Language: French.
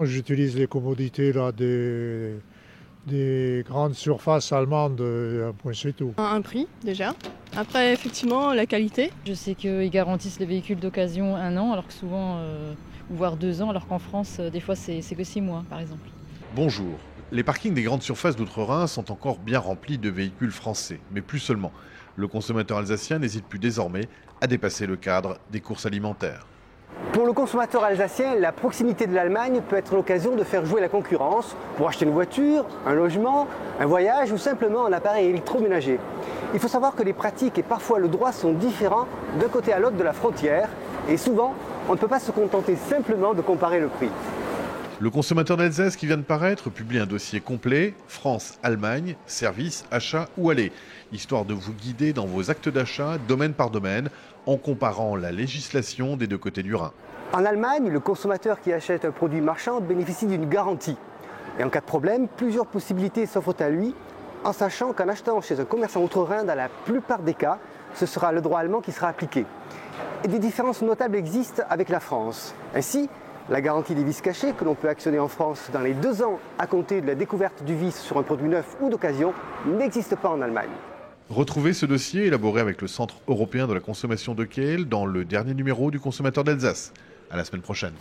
J'utilise les commodités là, des grandes surfaces allemandes, un point c'est tout. Un prix déjà. Après effectivement la qualité. Je sais qu'ils garantissent les véhicules d'occasion 1 an, alors que souvent, voire 2 ans, alors qu'en France, des fois c'est que 6 mois par exemple. Bonjour. Les parkings des grandes surfaces d'Outre-Rhin sont encore bien remplis de véhicules français, mais plus seulement. Le consommateur alsacien n'hésite plus désormais à dépasser le cadre des courses alimentaires. Pour le consommateur alsacien, la proximité de l'Allemagne peut être l'occasion de faire jouer la concurrence pour acheter une voiture, un logement, un voyage ou simplement un appareil électroménager. Il faut savoir que les pratiques et parfois le droit sont différents d'un côté à l'autre de la frontière et souvent, on ne peut pas se contenter simplement de comparer le prix. Le consommateur d'Alsace qui vient de paraître publie un dossier complet, France-Allemagne, service, achat ou aller, histoire de vous guider dans vos actes d'achat domaine par domaine en comparant la législation des deux côtés du Rhin. En Allemagne, le consommateur qui achète un produit marchand bénéficie d'une garantie. Et en cas de problème, plusieurs possibilités s'offrent à lui, en sachant qu'en achetant chez un commerçant outre-Rhin, dans la plupart des cas, ce sera le droit allemand qui sera appliqué. Et des différences notables existent avec la France. Ainsi, la garantie des vis cachés que l'on peut actionner en France dans les 2 ans à compter de la découverte du vice sur un produit neuf ou d'occasion n'existe pas en Allemagne. Retrouvez ce dossier élaboré avec le Centre européen de la consommation de Kehl dans le dernier numéro du Consommateur d'Alsace. À la semaine prochaine.